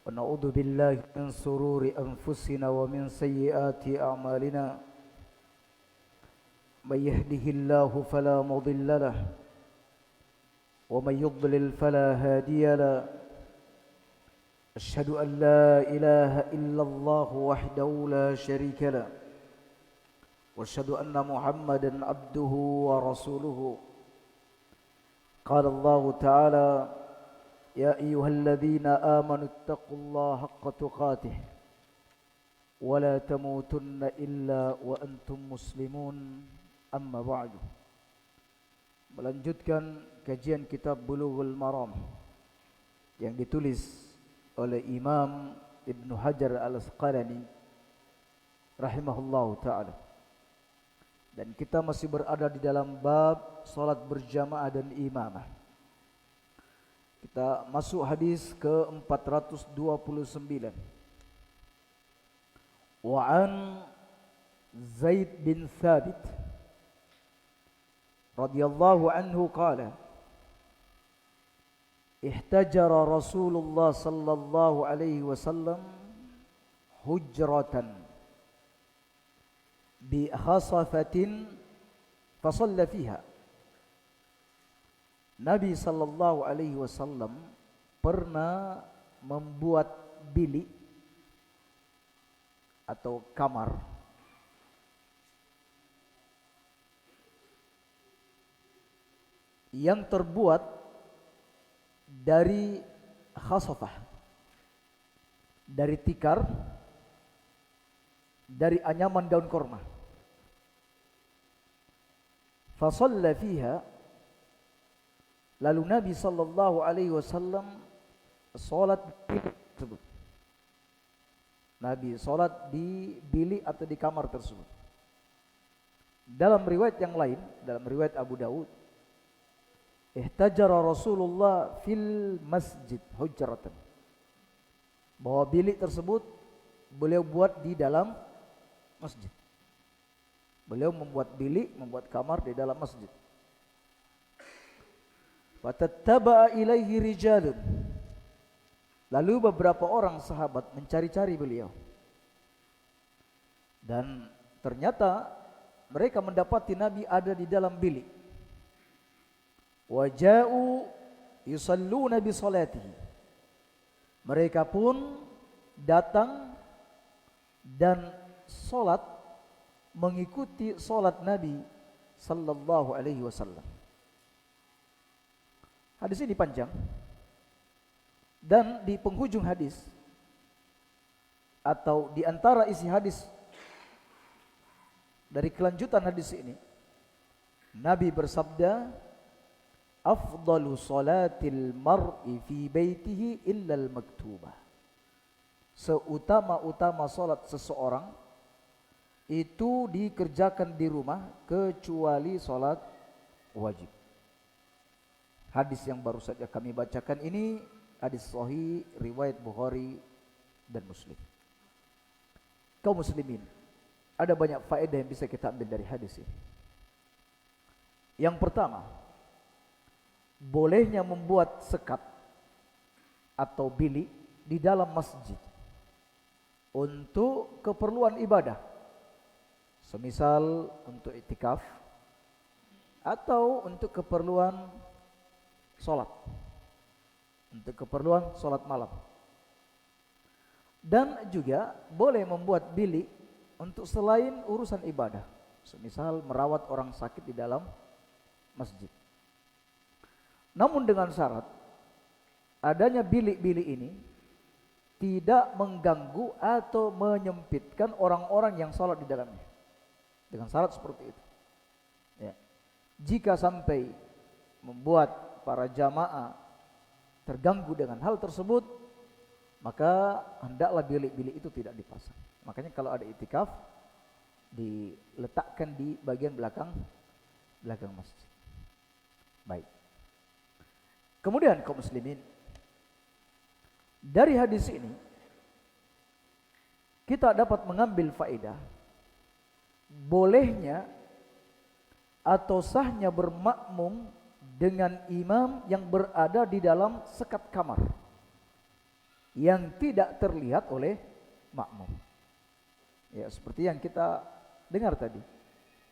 ونعوذ بالله من شرور أنفسنا ومن سيئات أعمالنا من يهده الله فلا مضل له ومن يضلل فلا هادي له أشهد أن لا إله إلا الله وحده لا شريك له وأشهد أن محمدا عبده ورسوله قال الله تعالى يا أيها الذين آمنوا اتقوا الله حق تقاته ولا تموتن إلا وأنتم مسلمون أما بعد. Melanjutkan kajian kitab Bulughul Maram yang ditulis oleh Imam Ibnu Hajar Al-Asqalani rahimahullahu ta'ala. Dan kita masih berada di dalam bab salat berjamaah dan imamah. Kita masuk hadis ke-429. Wa an Zaid bin Thabit radhiyallahu anhu qala ihtajara Rasulullah sallallahu alaihi wasallam hujratan bi khasafatin fa shalla fiha. Nabi sallallahu alaihi wasallam pernah membuat bilik atau kamar yang terbuat dari khasafah, dari tikar, dari anyaman daun korma. Fa shalla fiha, lalu Nabi sallallahu alaihi wasallam salat di bilik tersebut. Nabi salat di bilik atau di kamar tersebut. Dalam riwayat yang lain, dalam riwayat Abu Daud, ihtajara Rasulullah fil masjid hujratan, bahwa bilik tersebut beliau buat di dalam masjid. Beliau membuat bilik, membuat kamar di dalam masjid. Fatattaba'a ilaihi rijalun, lalu beberapa orang sahabat mencari-cari beliau, dan ternyata mereka mendapati Nabi ada di dalam bilik. Waja'u yusalluna bi salatihi, mereka pun datang dan salat mengikuti salat Nabi sallallahu alaihi wasallam. Hadis ini panjang, dan di penghujung hadis atau di antara isi hadis dari kelanjutan hadis ini, Nabi bersabda, afdalu salatil mar'i fi baitihi illal maktubah, seutama-utama salat seseorang itu dikerjakan di rumah kecuali salat wajib. Hadis yang baru saja kami bacakan ini hadis sahih riwayat Bukhari dan Muslim. Kaum muslimin, ada banyak faedah yang bisa kita ambil dari hadis ini. Yang pertama, bolehnya membuat sekat atau bilik di dalam masjid untuk keperluan ibadah, semisal untuk iktikaf atau untuk keperluan salat, untuk keperluan salat malam. Dan juga boleh membuat bilik untuk selain urusan ibadah, semisal merawat orang sakit di dalam masjid. Namun dengan syarat adanya bilik-bilik ini tidak mengganggu atau menyempitkan orang-orang yang salat di dalamnya. Dengan syarat seperti itu. Ya. Jika sampai membuat para jamaah terganggu dengan hal tersebut, maka hendaklah bilik-bilik itu tidak dipasang. Makanya kalau ada iktikaf, diletakkan di bagian belakang masjid. Baik. Kemudian kaum muslimin, dari hadis ini kita dapat mengambil faedah bolehnya atau sahnya bermakmum dengan imam yang berada di dalam sekat kamar. yang tidak terlihat oleh makmum. Ya, seperti yang kita dengar tadi,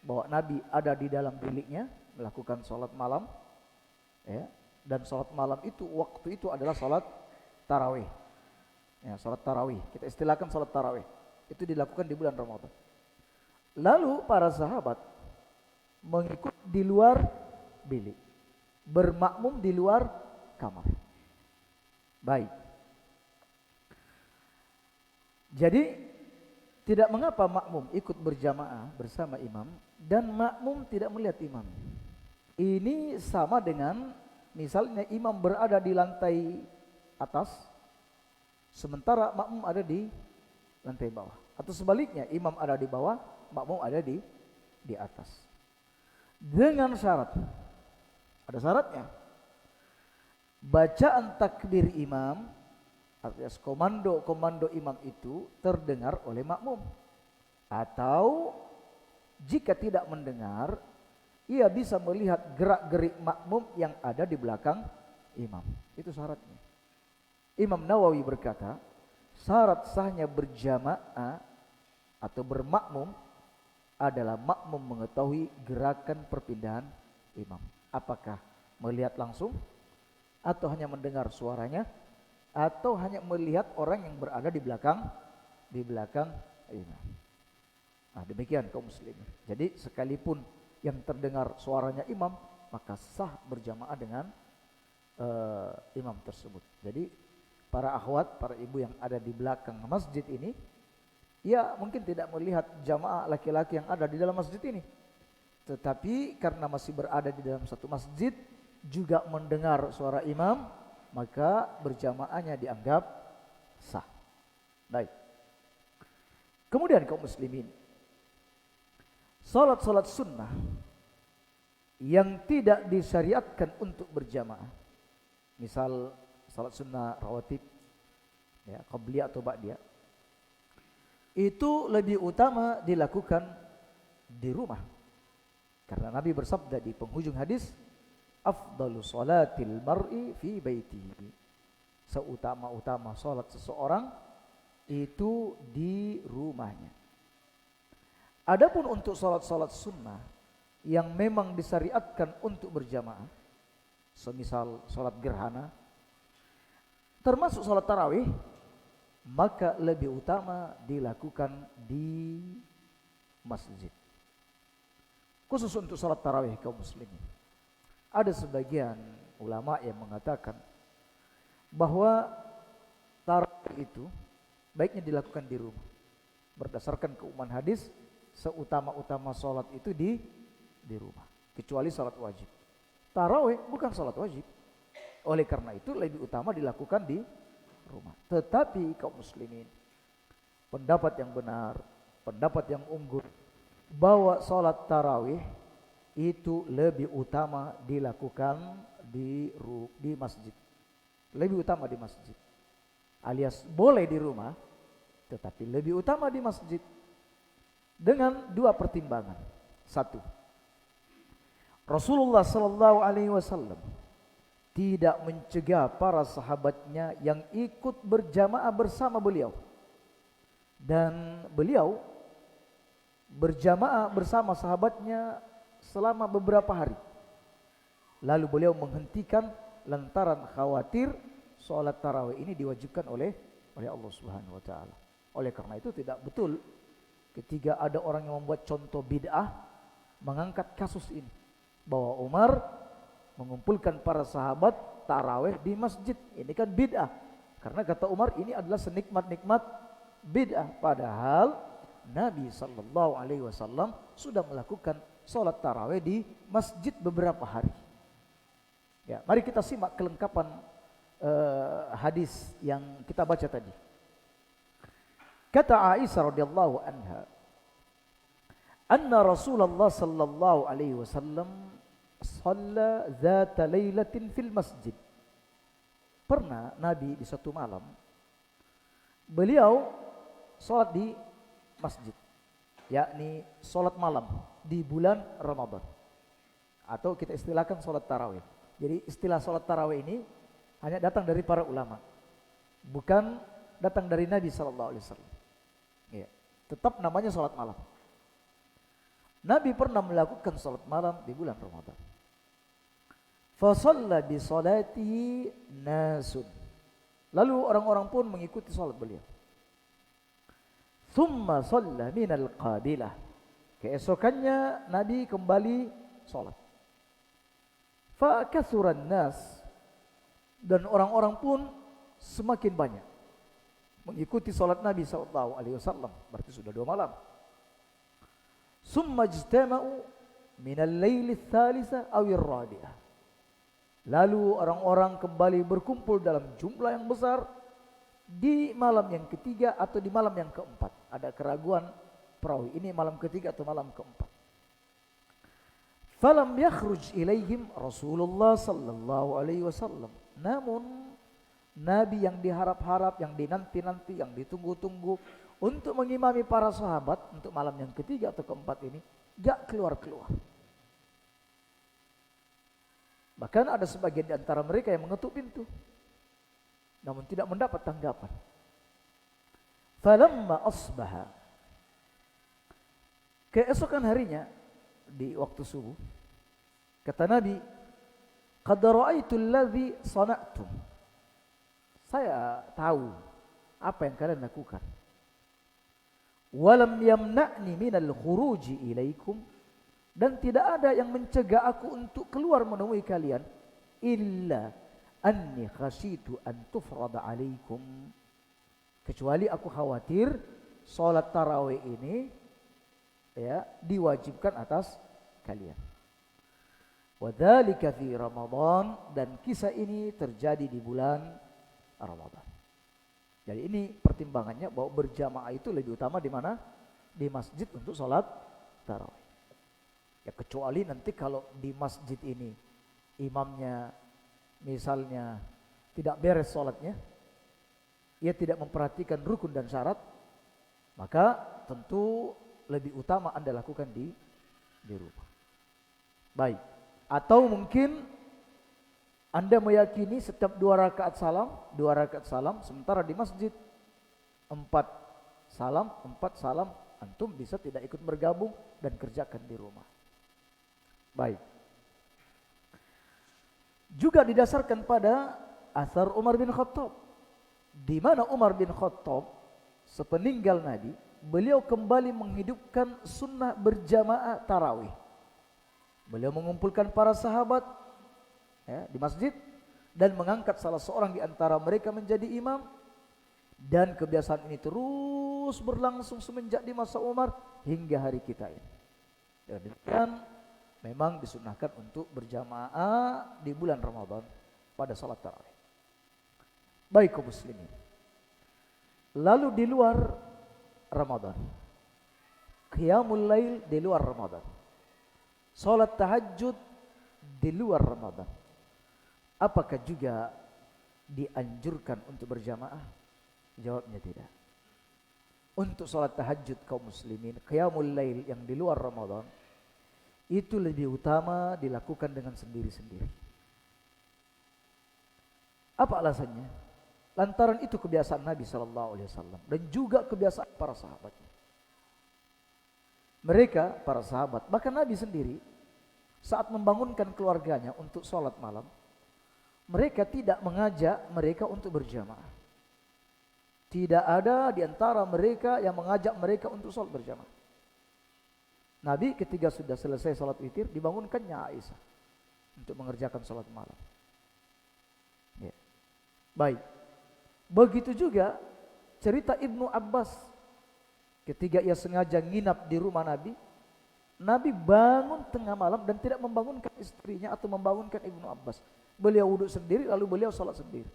bahwa Nabi ada di dalam biliknya melakukan sholat malam, ya, dan sholat malam itu waktu itu adalah sholat tarawih. Ya, sholat tarawih, kita istilahkan sholat tarawih, itu dilakukan di bulan Ramadan. Lalu para sahabat mengikut di luar bilik, bermakmum di luar kamar. Baik. Jadi tidak mengapa makmum ikut berjamaah bersama imam dan makmum tidak melihat imam. Ini sama dengan misalnya imam berada di lantai atas sementara makmum ada di lantai bawah, atau sebaliknya imam ada di bawah, makmum ada di atas. Dengan syarat, ada syaratnya. Bacaan takbir imam alias komando imam itu terdengar oleh makmum, atau jika tidak mendengar, ia bisa melihat gerak-gerik makmum yang ada di belakang imam. Itu syaratnya. Imam Nawawi berkata, syarat sahnya berjamaah atau bermakmum adalah makmum mengetahui gerakan perpindahan imam. Apakah melihat langsung, atau hanya mendengar suaranya, atau hanya melihat orang yang berada di belakang imam. Nah, demikian kaum muslimin. Jadi sekalipun yang terdengar suaranya imam, maka sah berjamaah dengan imam tersebut. Jadi para akhwat, para ibu yang ada di belakang masjid ini, ya mungkin tidak melihat jamaah laki-laki yang ada di dalam masjid ini, tetapi karena masih berada di dalam satu masjid, juga mendengar suara imam, maka berjamaahnya dianggap sah. Baik. Kemudian kaum muslimin, salat sunnah yang tidak disyariatkan untuk berjamaah, misal salat sunnah rawatib, ya, qabliyah atau ba'diyah, itu lebih utama dilakukan di rumah. Karena Nabi bersabda di penghujung hadis, afdalu salatil mar'i fi baitihi, seutama-utama salat seseorang itu di rumahnya. Adapun untuk salat-salat sunnah yang memang disyariatkan untuk berjamaah, semisal salat gerhana, termasuk salat tarawih, maka lebih utama dilakukan di masjid. Khusus untuk salat tarawih kaum muslimin, ada sebagian ulama yang mengatakan bahwa tarawih itu baiknya dilakukan di rumah, berdasarkan keumuman hadis, seutama-utama salat itu di rumah, kecuali salat wajib. Tarawih bukan salat wajib, oleh karena itu lebih utama dilakukan di rumah. Tetapi kaum muslimin, pendapat yang benar, pendapat yang unggul, bahwa salat tarawih itu lebih utama dilakukan di masjid. Lebih utama di masjid. Alias boleh di rumah, tetapi lebih utama di masjid. Dengan dua pertimbangan. Satu, Rasulullah sallallahu alaihi wasallam tidak mencegah para sahabatnya yang ikut berjamaah bersama beliau, dan beliau berjamaah bersama sahabatnya selama beberapa hari. Lalu beliau menghentikan lantaran khawatir salat tarawih ini diwajibkan oleh Allah Subhanahu wa taala. Oleh karena itu tidak betul ketika ada orang yang membuat contoh bid'ah mengangkat kasus ini, bahwa Umar mengumpulkan para sahabat tarawih di masjid. Ini kan bid'ah. Karena kata Umar ini adalah senikmat-nikmat bid'ah, padahal Nabi sallallahu alaihi wasallam sudah melakukan salat tarawih di masjid beberapa hari. Ya, mari kita simak kelengkapan hadis yang kita baca tadi. Kata Aisyah radhiyallahu anha, anna Rasulullah sallallahu alaihi wasallam shalla dzata lailatin fil masjid. Pernah Nabi di satu malam beliau salat di masjid, yakni salat malam di bulan Ramadan, atau kita istilahkan salat tarawih. Jadi istilah salat tarawih ini hanya datang dari para ulama. bukan datang dari Nabi sallallahu alaihi wasallam. Ya, tetap namanya salat malam. Nabi pernah melakukan salat malam di bulan Ramadan. Fa shalla bi salatihi nasun. Lalu orang-orang pun mengikuti salat beliau. Thumma shalla minal qabilah. Keesokannya Nabi kembali salat. Fa kathuran nas, dan orang-orang pun semakin banyak mengikuti salat Nabi sallallahu alaihi wasallam, berarti sudah 2 malam. Summa ijtama'u min al-lail ats-tsalitsah aw ar-rabi'ah. Lalu orang-orang kembali berkumpul dalam jumlah yang besar di malam yang ketiga atau di malam yang keempat. Ada keraguan perawi, ini malam ketiga atau malam keempat. Falam yakhruj ilaihim Rasulullah sallallahu alaihi wasallam. Namun Nabi yang diharap-harap, yang dinanti-nanti, yang ditunggu-tunggu untuk mengimami para sahabat untuk malam yang ketiga atau keempat ini gak keluar-keluar. Bahkan ada sebagian di antara mereka yang mengetuk pintu, namun tidak mendapat tanggapan. Falamma asbaha, keesokan harinya di waktu subuh, kata Nabi, qad ra'aitu alladhi sana'tum. Saya tahu apa yang kalian lakukan. Walam yamna'ni minal khuruji ilaikum, dan tidak ada yang mencegah aku untuk keluar menemui kalian, illa anni khasyitu an tufrada alaikum, kecuali aku khawatir salat tarawih ini ya diwajibkan atas kalian. Wadzalika fi Ramadan, dan kisah ini terjadi di bulan Ramadan. Jadi ini pertimbangannya bahwa berjamaah itu lebih utama di mana? Di masjid untuk salat tarawih. Ya kecuali nanti kalau di masjid ini imamnya misalnya tidak beres salatnya, ia tidak memperhatikan rukun dan syarat, maka tentu lebih utama Anda lakukan di rumah. Baik. Atau mungkin Anda meyakini setiap 2 rakaat salam, sementara di masjid 4 salam, antum bisa tidak ikut bergabung dan kerjakan di rumah. Baik. Juga didasarkan pada asar Umar bin Khattab, di mana Umar bin Khattab sepeninggal Nabi, beliau kembali menghidupkan sunnah berjamaah tarawih. Beliau mengumpulkan para sahabat ya, di masjid dan mengangkat salah seorang di antara mereka menjadi imam, dan kebiasaan ini terus berlangsung semenjak di masa Umar hingga hari kita ini. Dan memang disunahkan untuk berjamaah di bulan Ramadan pada salat tarawih. Baik kaum muslimin. Lalu di luar Ramadan, qiyamul lail di luar Ramadan, salat tahajud di luar Ramadan, apakah juga dianjurkan untuk berjamaah? Jawabnya tidak. Untuk salat tahajud kaum muslimin, qiyamul lail yang di luar Ramadan, itu lebih utama dilakukan dengan sendiri-sendiri. Apa alasannya? Lantaran itu kebiasaan Nabi sallallahu alaihi wasallam dan juga kebiasaan para sahabatnya. Mereka, para sahabat, bahkan Nabi sendiri saat membangunkan keluarganya untuk sholat malam, mereka tidak mengajak mereka untuk berjamaah. Tidak ada di antara mereka yang mengajak mereka untuk sholat berjamaah. Nabi ketika sudah selesai sholat witir, dibangunkannya Aisyah untuk mengerjakan sholat malam. Ya. Baik. Begitu juga cerita Ibnu Abbas ketika ia sengaja nginap di rumah Nabi. Nabi bangun tengah malam dan tidak membangunkan istrinya atau membangunkan Ibnu Abbas. Beliau wudhu sendiri lalu beliau sholat sendiri.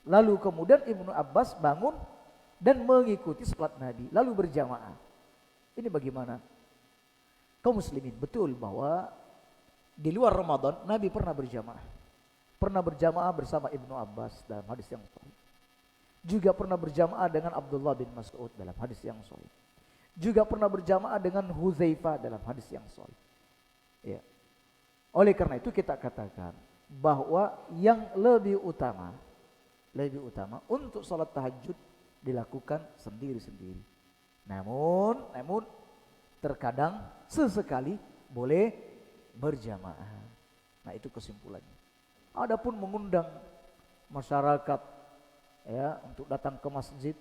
Lalu kemudian Ibnu Abbas bangun dan mengikuti sholat Nabi lalu berjamaah. Ini bagaimana? Kaum muslimin, betul bahwa di luar Ramadan Nabi pernah berjamaah. Pernah berjamaah bersama Ibnu Abbas dalam hadis yang sahih. Juga pernah berjamaah dengan Abdullah bin Mas'ud dalam hadis yang sahih. Juga pernah berjamaah dengan Hudzaifah dalam hadis yang sahih. Ya. Oleh karena itu kita katakan bahwa yang lebih utama lebih utama untuk sholat tahajud dilakukan sendiri-sendiri. Namun terkadang sesekali boleh berjamaah. Nah, itu kesimpulannya. Adapun mengundang masyarakat ya untuk datang ke masjid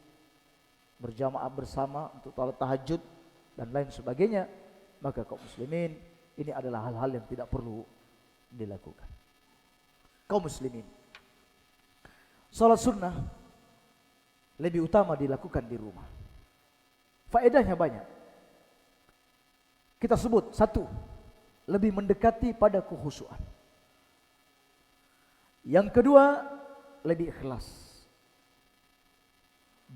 berjamaah bersama untuk salat tahajud dan lain sebagainya, maka kaum muslimin ini adalah hal-hal yang tidak perlu dilakukan. Kaum muslimin, salat sunnah lebih utama dilakukan di rumah. Faedahnya banyak. Kita sebut satu, lebih mendekati pada kekhusyuan. Yang kedua, lebih ikhlas,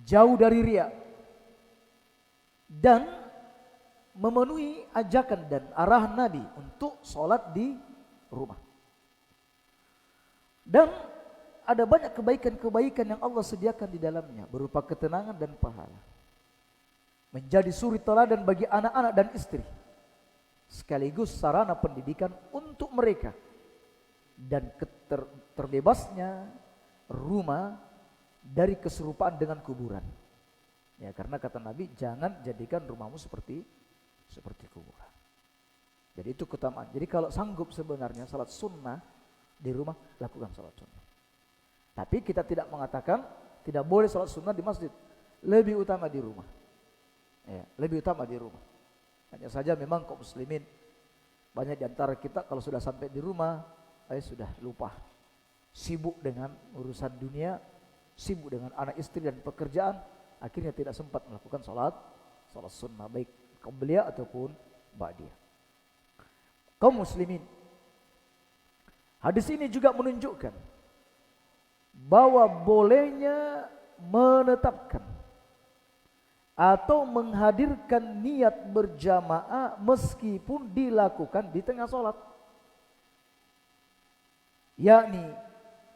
jauh dari riya, dan memenuhi ajakan dan arahan Nabi untuk sholat di rumah. Dan ada banyak kebaikan-kebaikan yang Allah sediakan di dalamnya berupa ketenangan dan pahala. Menjadi suri teladan bagi anak-anak dan istri, sekaligus sarana pendidikan untuk mereka, dan terbebasnya rumah dari keserupaan dengan kuburan. Ya, karena kata Nabi, jangan jadikan rumahmu seperti kuburan. Jadi itu keutamaan. Jadi kalau sanggup sebenarnya salat sunnah di rumah, lakukan salat sunnah. Tapi kita tidak mengatakan tidak boleh salat sunnah di masjid. Lebih utama di rumah. Ya, lebih utama di rumah. Hanya saja memang kaum muslimin banyak di antara kita kalau sudah sampai di rumah, sudah lupa. Sibuk dengan urusan dunia, sibuk dengan anak istri dan pekerjaan, akhirnya tidak sempat melakukan salat sunnah baik qabliyah ataupun ba'diyah. Kaum muslimin, hadis ini juga menunjukkan bahwa bolehnya menetapkan atau menghadirkan niat berjamaah meskipun dilakukan di tengah salat. Yakni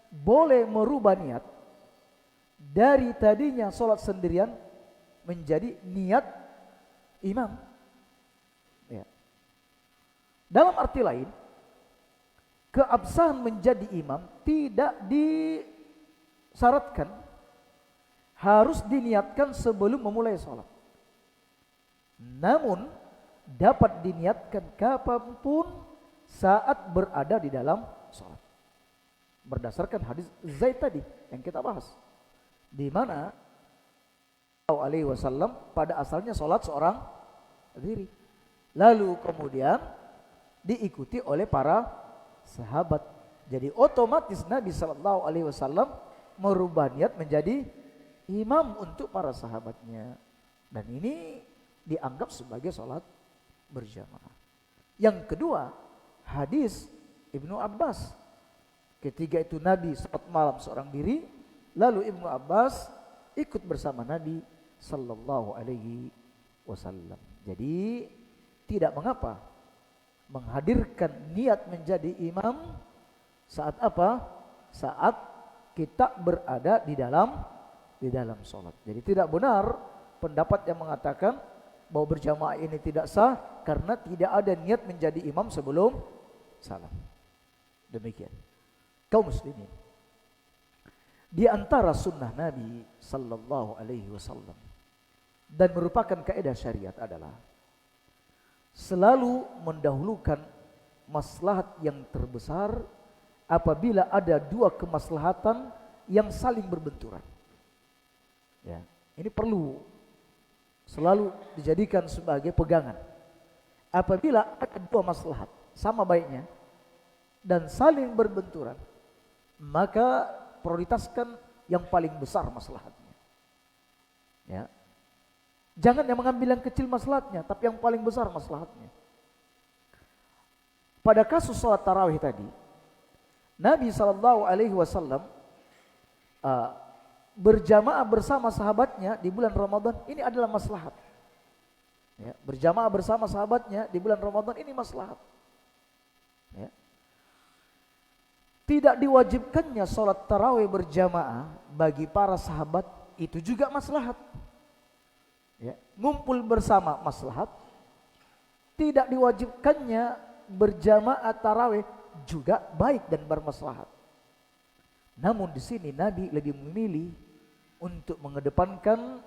boleh merubah niat dari tadinya salat sendirian menjadi niat imam. Ya. Dalam arti lain, keabsahan menjadi imam tidak disyaratkan harus diniatkan sebelum memulai sholat. Namun dapat diniatkan kapanpun saat berada di dalam sholat. Berdasarkan hadis Zaid tadi yang kita bahas, di mana Alaihi Wasallam pada asalnya sholat seorang diri, lalu kemudian diikuti oleh para sahabat. Jadi otomatis Nabi Sallallahu Alaihi Wasallam merubah niat menjadi imam untuk para sahabatnya, dan ini dianggap sebagai sholat berjamaah. Yang kedua, hadis Ibnu Abbas, ketika itu Nabi sholat malam seorang diri, lalu Ibnu Abbas ikut bersama Nabi Sallallahu Alaihi Wasallam. Jadi tidak mengapa menghadirkan niat menjadi imam saat apa? Saat kita berada di dalam sholat. Jadi tidak benar pendapat yang mengatakan bahwa berjamaah ini tidak sah karena tidak ada niat menjadi imam sebelum salam. Demikian. Kaum muslimin, di antara sunnah Nabi Sallallahu Alaihi Wasallam dan merupakan kaidah syariat adalah selalu mendahulukan maslahat yang terbesar apabila ada dua kemaslahatan yang saling berbenturan. Ya, ini perlu selalu dijadikan sebagai pegangan. Apabila ada dua maslahat sama baiknya dan saling berbenturan, maka prioritaskan yang paling besar maslahatnya. Ya. Jangan yang mengambil yang kecil maslahatnya, tapi yang paling besar maslahatnya. Pada kasus salat tarawih tadi, Nabi Sallallahu Alaihi Wasallam berjamaah bersama sahabatnya di bulan Ramadan, ini adalah maslahat. Ya, berjamaah bersama sahabatnya di bulan Ramadan ini maslahat. Ya. Tidak diwajibkannya sholat tarawih berjamaah bagi para sahabat itu juga maslahat. Ya, ngumpul bersama maslahat. Tidak diwajibkannya berjamaah tarawih juga baik dan bermaslahat. Namun di sini Nabi lebih memilih untuk mengedepankan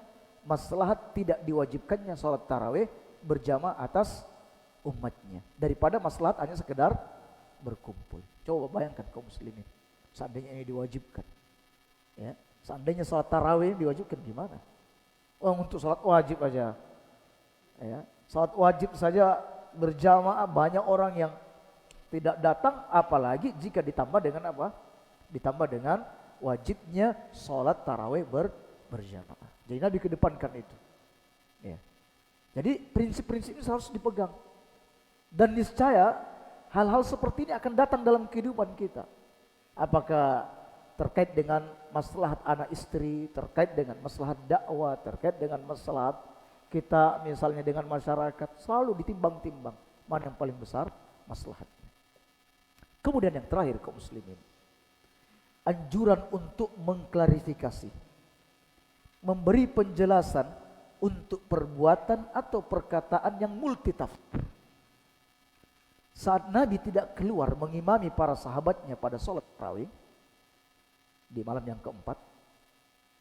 maslahat tidak diwajibkannya sholat tarawih berjamaah atas umatnya daripada maslahat hanya sekedar berkumpul. Coba bayangkan kaum muslimin, seandainya ini diwajibkan, ya, seandainya sholat tarawih diwajibkan gimana? Oh, untuk sholat wajib aja, ya, sholat wajib saja berjamaah banyak orang yang tidak datang, apalagi jika ditambah dengan apa? Ditambah dengan wajibnya sholat tarawih berjamaah. Jadi Nabi kedepankan itu. Ya. Jadi prinsip-prinsip ini harus dipegang. Dan niscaya hal-hal seperti ini akan datang dalam kehidupan kita. Apakah terkait dengan maslahat anak istri, terkait dengan maslahat dakwah, terkait dengan maslahat kita misalnya dengan masyarakat, selalu ditimbang-timbang mana yang paling besar maslahatnya. Kemudian yang terakhir kaum muslimin, anjuran untuk mengklarifikasi, memberi penjelasan untuk perbuatan atau perkataan yang multitafsir. Saat Nabi tidak keluar mengimami para sahabatnya pada sholat tarawih di malam yang keempat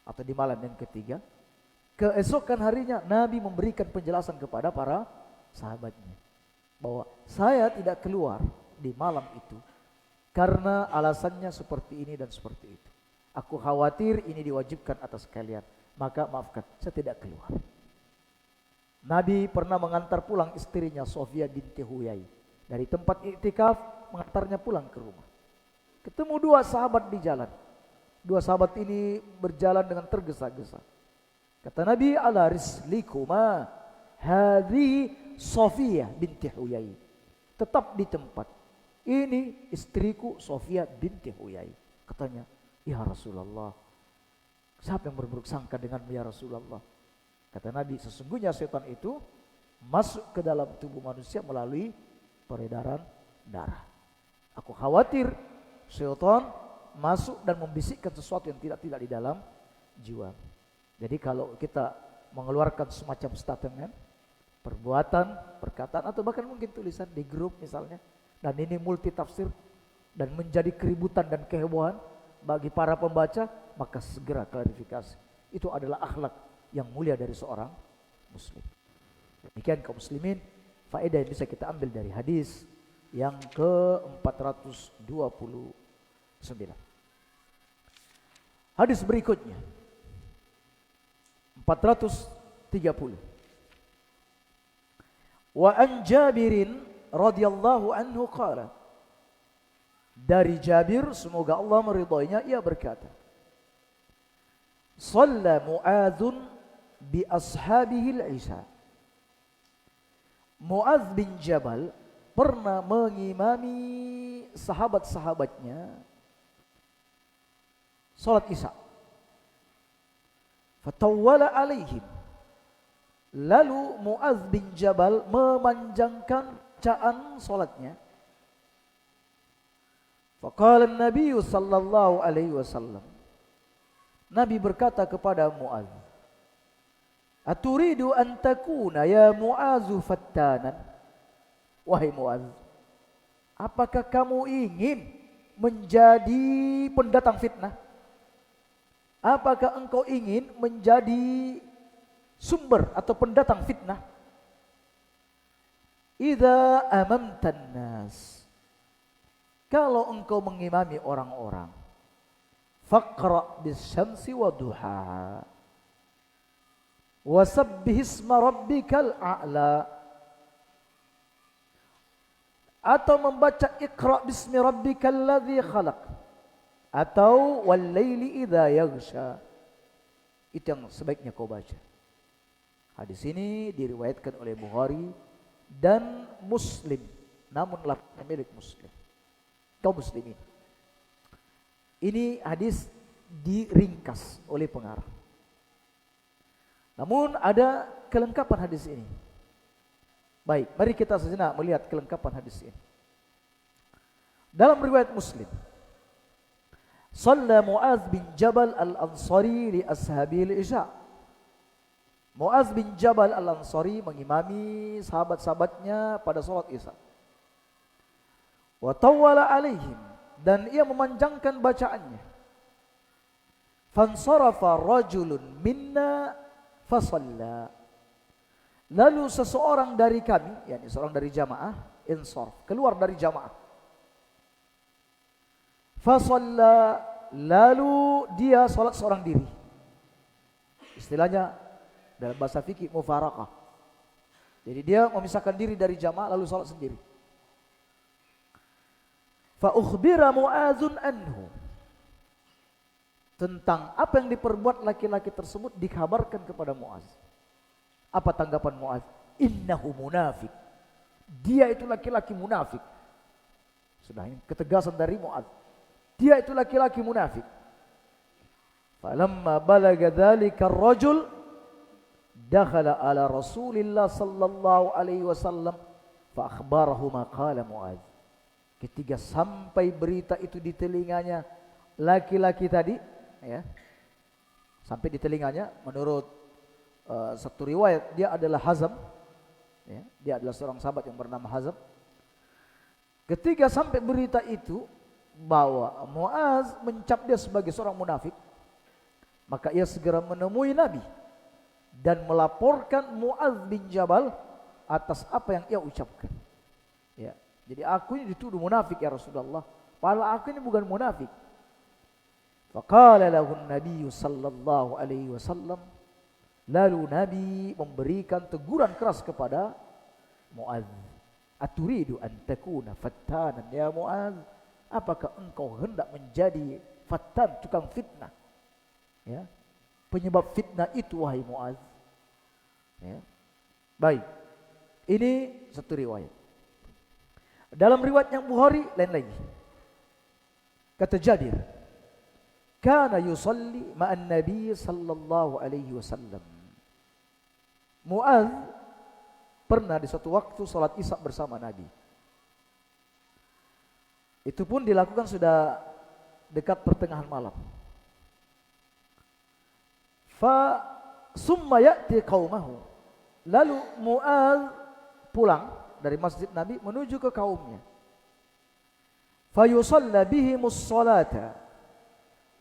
atau di malam yang ketiga, keesokan harinya Nabi memberikan penjelasan kepada para sahabatnya bahwa saya tidak keluar di malam itu karena alasannya seperti ini dan seperti itu. Aku khawatir ini diwajibkan atas kalian, maka maafkan, saya tidak keluar. Nabi pernah mengantar pulang istrinya Sofia binti Huyai dari tempat iktikaf, mengantarnya pulang ke rumah. Ketemu dua sahabat di jalan. Dua sahabat ini berjalan dengan tergesa-gesa. Kata Nabi, ala rislikuma hadhi Sofia binti Huyai. Tetap di tempat. Ini istriku Sofia binti Huyai. Katanya, ya Rasulullah, siapa yang berburuk sangka denganmu ya Rasulullah? Kata Nabi, sesungguhnya setan itu masuk ke dalam tubuh manusia melalui peredaran darah. Aku khawatir setan masuk dan membisikkan sesuatu yang tidak di dalam jiwa. Jadi kalau kita mengeluarkan semacam statement, perbuatan, perkataan, atau bahkan mungkin tulisan di grup misalnya, dan ini multitafsir dan menjadi keributan dan kehebohan bagi para pembaca, maka segera klarifikasi. Itu adalah akhlak yang mulia dari seorang muslim. Demikian kaum muslimin, faedah yang bisa kita ambil dari hadis yang ke-429. Hadis berikutnya 430. Wa an Jabirin radhiyallahu anhu qala, dari Jabir semoga Allah meridainya, ia berkata, shalla Mu'adzun bi ashabihi al-isha. Mu'adz bin Jabal pernah mengimami sahabat-sahabatnya salat isya. Fatawwala alaihim. Lalu Mu'adz bin Jabal memanjangkan bacaan salatnya. Faqala an-nabiy sallallahu alaihi wasallam. Nabi berkata kepada Mu'adz, aturidu an takuna ya Mu'adz fattanan? Wahai Mu'adz, apakah kamu ingin menjadi pendatang fitnah? Apakah engkau ingin menjadi sumber atau pendatang fitnah? Idza amamtan nas, kalau engkau mengimami orang-orang, faqra bisyamsi wa duhaha wa sabbih isma rabbikal a'la, atau membaca iqra bismi rabbikal ladzi khalaq, atau wal laili idza yaghsha. Itu yang sebaiknya kau baca. Hadis ini diriwayatkan oleh Bukhari dan Muslim, namun lafaznya milik Muslim. Kaum muslimin, ini hadis diringkas oleh pengarang. Namun ada kelengkapan hadis ini. Baik, mari kita sejenak melihat kelengkapan hadis ini. Dalam riwayat Muslim, shalla Mu'adz bin Jabal al-Ansari li ashabil isya. Mu'adz bin Jabal al-Ansari mengimami sahabat-sahabatnya pada salat isya. Wa tawwala alaihim, dan ia memanjangkan bacaannya. Fansarafa rajulun minna fasalla. Lalu seseorang dari kami, yakni seorang dari jamaah, insarf, keluar dari jamaah. Fasalla, lalu dia salat seorang diri. Istilahnya dalam bahasa fikih mufaraqah. Jadi dia memisahkan diri dari jamaah lalu salat sendiri. Fa ukhbira Mu'adzun anhu. Tentang apa yang diperbuat laki-laki tersebut dikabarkan kepada Mu'adz. Apa tanggapan Mu'adz? Innahu munafik. Dia itu laki-laki munafik. Sudah, ini ketegasan dari Mu'adz. Dia itu laki-laki munafik. Falamma balaga dzalika ar-rajul dakhala ala Rasulillah sallallahu alaihi wasallam fa akhbarahu ma qala Mu'adz. Ketika sampai berita itu di telinganya laki-laki tadi, ya, sampai di telinganya, menurut satu riwayat dia adalah Hazm, ya, dia adalah seorang sahabat yang bernama Hazm. Ketika sampai berita itu bahwa Mu'adz mencap dia sebagai seorang munafik, maka ia segera menemui Nabi dan melaporkan Mu'adz bin Jabal atas apa yang ia ucapkan. Ya, jadi aku ini dituduh munafik ya Rasulullah, padahal aku ini bukan munafik. Faqala lahu Nabi sallallahu alaihi wasallam, lalu Nabi memberikan teguran keras kepada Mu'adz. Aturidu an takuna fattanan ya Mu'adz? Apakah engkau hendak menjadi fattan, tukang fitnah? Ya, penyebab fitnah itu wahai Mu'adz. Ya. Baik, ini satu riwayat. Dalam riwayat yang Bukhari lain lagi. Kata Jabir, kana yusalli ma'an Nabi sallallahu alaihi wasallam. Mu'adz pernah di suatu waktu salat Isya bersama Nabi. Itu pun dilakukan sudah dekat pertengahan malam. Fa summa ya'ti qaumahu. Lalu Mu'adz pulang dari masjid Nabi menuju ke kaumnya. Fa yusalla bihimus salata.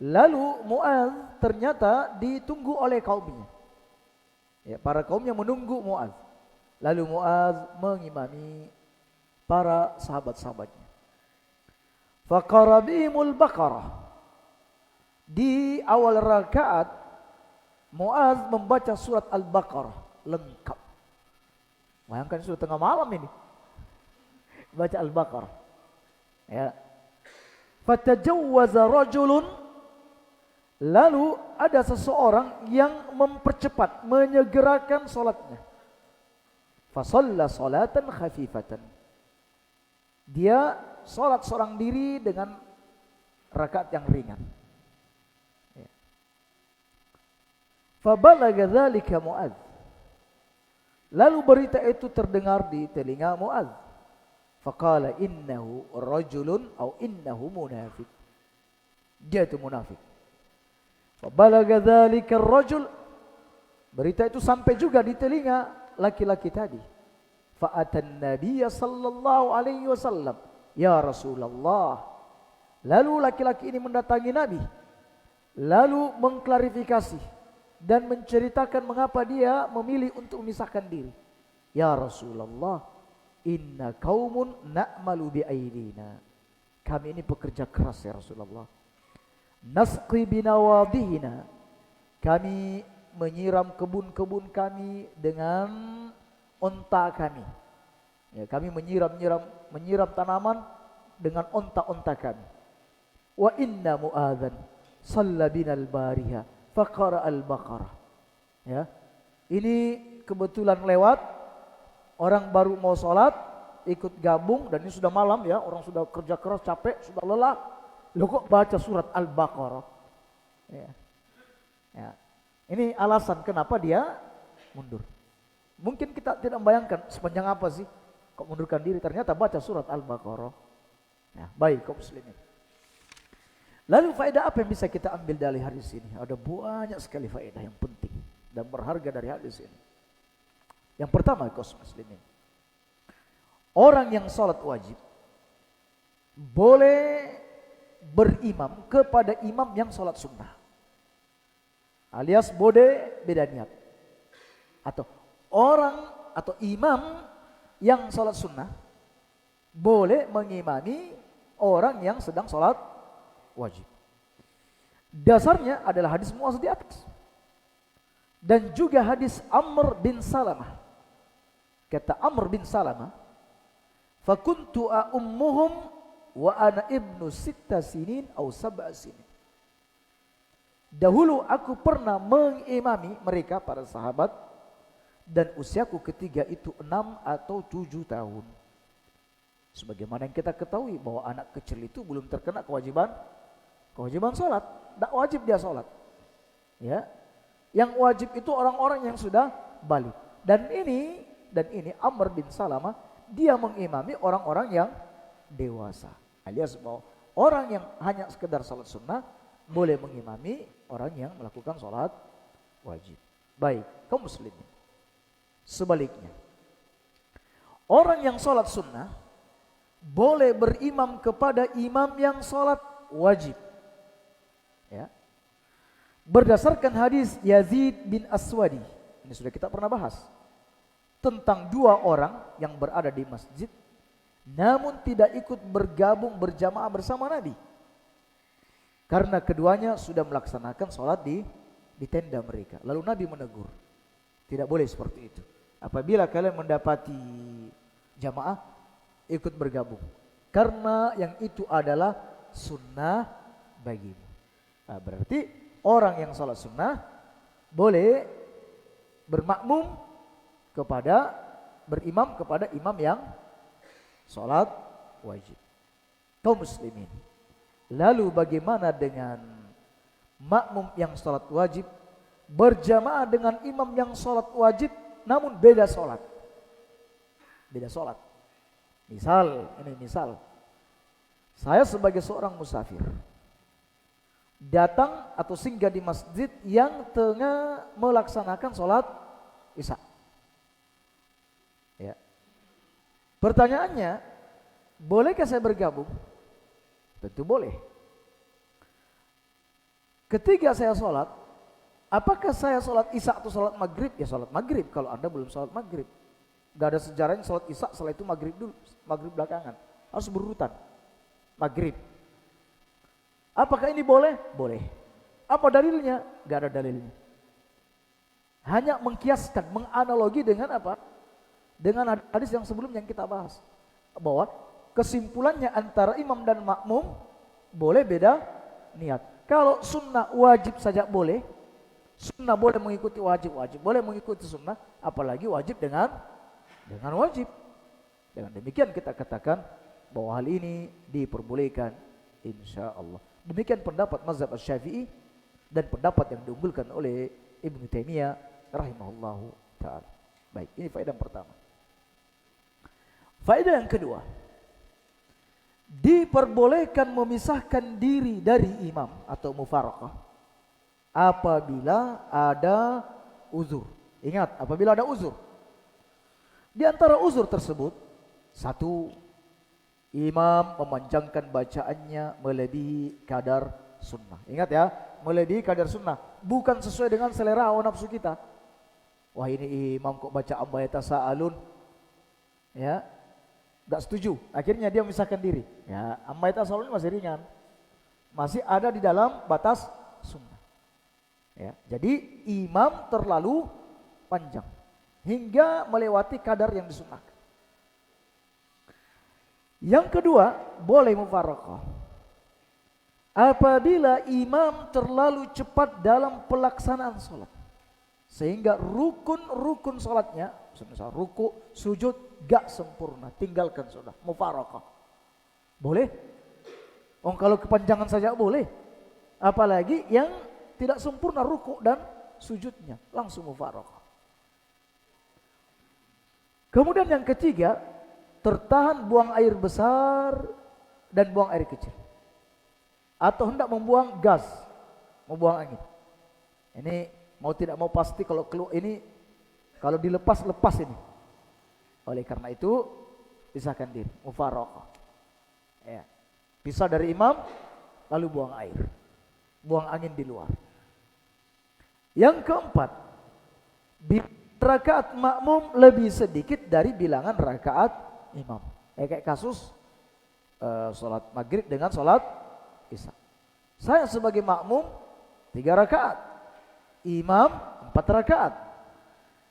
Lalu Mu'adz ternyata ditunggu oleh kaumnya. Ya, para kaumnya menunggu Mu'adz. Lalu Mu'adz mengimami para sahabat-sahabatnya. Faqara bihimul Baqarah. Di awal rakaat Mu'adz membaca surat Al-Baqarah lengkap. Bayangkan sudah tengah malam ini baca Al-Baqarah. Ya. Fatajawwaza rajulun, lalu ada seseorang yang mempercepat, menyegerakan salatnya. Fasalla salatan khafifatan. Dia salat seorang diri dengan rakaat yang ringan. Ya. Fabalaga dzalika Mu'adz. Lalu berita itu terdengar di telinga Mu'adz. Faqala innahu rajulun atau innahu munafiq. Dia itu munafik. Fabalaga dzalika ar-rajul. Berita itu sampai juga di telinga laki-laki tadi. Fa'atan Nabiy sallallahu alaihi wasallam, ya Rasulullah. Lalu laki-laki ini mendatangi Nabi, lalu mengklarifikasi dan menceritakan mengapa dia memilih untuk memisahkan diri. Ya Rasulullah, inna qaumun na'malu bi aidina. Kami ini pekerja keras ya Rasulullah. Nasqi binawadihina. Kami menyiram kebun-kebun kami dengan onta kami. Ya, kami menyiram tanaman dengan onta-onta kami. Wa inna Mu'adzan shalla binal bariha faqara al-Baqarah. Ya. Ini kebetulan lewat, orang baru mau sholat, ikut gabung, dan ini sudah malam ya, orang sudah kerja keras, capek, sudah lelah. Loh kok baca surat Al-Baqarah? Ya. Ya. Ini alasan kenapa dia mundur. Mungkin kita tidak membayangkan sepanjang apa sih kok mundurkan diri, ternyata baca surat Al-Baqarah. Ya, baik kaum muslimin. Lalu faedah apa yang bisa kita ambil dari hadis ini? Ada banyak sekali faedah yang penting dan berharga dari hadis ini. Yang pertama kaum muslimin, orang yang salat wajib boleh berimam kepada imam yang salat sunnah. alias boleh beda niat. Atau orang atau imam yang sholat sunnah boleh mengimami orang yang sedang sholat wajib. Dasarnya adalah hadis Muaz di atas. Dan juga hadis Amr bin Salamah. Kata Amr bin Salamah, "Fakuntu a'ummuhum wa ana ibnu 6 sinin atau 7 sinin." Dahulu aku pernah mengimami mereka para sahabat dan usiaku ketiga itu 6 atau 7 tahun. Sebagaimana yang kita ketahui bahwa anak kecil itu belum terkena kewajiban sholat, tidak wajib dia sholat. Ya, yang wajib itu orang-orang yang sudah balik. Dan ini Amr bin Salamah dia mengimami orang-orang yang dewasa. Alias bahwa orang yang hanya sekedar sholat sunnah boleh mengimami orang yang melakukan sholat wajib. Baik, kaum muslimin. Sebaliknya, orang yang sholat sunnah boleh berimam kepada imam yang sholat wajib. Ya. Berdasarkan hadis Yazid bin Aswadi, ini sudah kita pernah bahas, tentang 2 orang yang berada di masjid namun tidak ikut bergabung berjamaah bersama Nabi. Karena keduanya sudah melaksanakan sholat di tenda mereka. Lalu Nabi menegur, tidak boleh seperti itu. Apabila kalian mendapati jamaah, ikut bergabung. Karena yang itu adalah sunnah bagimu. Nah, berarti orang yang sholat sunnah boleh berimam kepada imam yang sholat wajib. Kaum muslimin, lalu bagaimana dengan makmum yang sholat wajib berjamaah dengan imam yang sholat wajib namun beda sholat? Beda sholat. Misal saya sebagai seorang musafir datang atau singgah di masjid yang tengah melaksanakan sholat isya. Ya. Pertanyaannya, bolehkah saya bergabung? Tentu boleh. Ketika saya sholat, apakah saya sholat isya atau sholat maghrib? Ya sholat maghrib kalau Anda belum sholat maghrib. Gak ada sejarahnya sholat isya setelah itu maghrib dulu, maghrib belakangan. Harus berurutan. Maghrib. Apakah ini boleh? Boleh. Apa dalilnya? Gak ada dalilnya. Hanya mengkiaskan, menganalogi dengan apa? Dengan hadis yang sebelumnya yang kita bahas. Bahwa kesimpulannya antara imam dan makmum boleh beda niat. Kalau sunnah wajib saja boleh, sunnah boleh mengikuti wajib boleh mengikuti sunnah, apalagi wajib dengan wajib. Dengan demikian kita katakan bahwa hal ini diperbolehkan insya Allah. Demikian pendapat mazhab Asy-Syafi'i dan pendapat yang diunggulkan oleh Ibnu Taimiyah rahimahullahu ta'ala. Baik, ini faedah yang pertama. Faedah yang kedua, diperbolehkan memisahkan diri dari imam atau mufaraqah apabila ada uzur. Ingat, apabila ada uzur. Di antara uzur tersebut, 1, imam memanjangkan bacaannya melebihi kadar sunnah. Ingat ya, melebihi kadar sunnah, bukan sesuai dengan selera hawa nafsu kita. Wah, ini imam kok baca amma yatasaalun, ya, gak setuju. Akhirnya dia memisahkan diri. Ya, amma yatasaalun masih ringan, masih ada di dalam batas sunnah. Ya, jadi imam terlalu panjang hingga melewati kadar yang disunnahkan. Yang kedua, boleh mufaraqah apabila imam terlalu cepat dalam pelaksanaan sholat sehingga rukun sholatnya, misal ruku, sujud gak sempurna, tinggalkan sudah, mufaraqah. Boleh? Kalau kepanjangan saja boleh, apalagi yang tidak sempurna ruku dan sujudnya, langsung mufaraqah. Kemudian yang ketiga, tertahan buang air besar dan buang air kecil, atau hendak membuang gas, membuang angin. Ini mau tidak mau pasti kalau keluar ini, kalau dilepas ini. Oleh karena itu pisahkan diri, mufaraqah. Ya. Pisah dari imam lalu buang air, buang angin di luar. Yang keempat, rakaat makmum lebih sedikit dari bilangan rakaat imam. Kayak kasus sholat maghrib dengan sholat isya. Saya sebagai makmum 3 rakaat, imam 4 rakaat.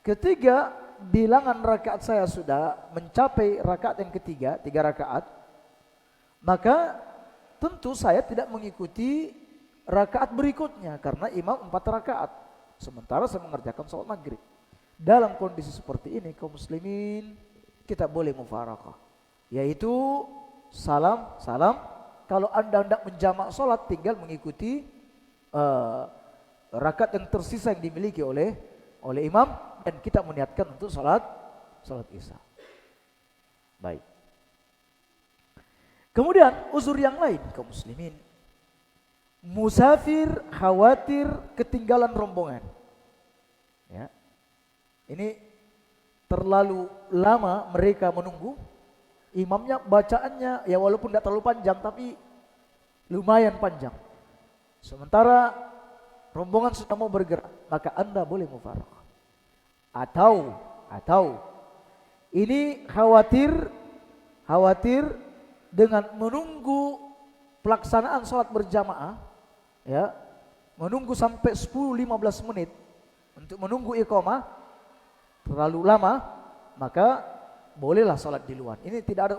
Ketika bilangan rakaat saya sudah mencapai rakaat yang ketiga, 3 rakaat, maka tentu saya tidak mengikuti rakaat berikutnya karena imam 4 rakaat. Sementara saya mengerjakan sholat maghrib. Dalam kondisi seperti ini kaum muslimin kita boleh mufarakah, yaitu salam. Kalau anda hendak menjamak sholat tinggal mengikuti rakaat yang tersisa yang dimiliki oleh imam, dan kita meniatkan untuk sholat isya. Baik. Kemudian uzur yang lain kaum muslimin, musafir khawatir ketinggalan rombongan. Ya. Ini terlalu lama mereka menunggu, imamnya bacaannya ya walaupun tidak terlalu panjang tapi lumayan panjang. Sementara rombongan sudah mau bergerak, maka anda boleh mufarakah. Atau ini khawatir dengan menunggu pelaksanaan sholat berjamaah, ya, menunggu sampai 10-15 menit untuk menunggu iqamah, terlalu lama, maka bolehlah sholat di luar. Ini tidak ada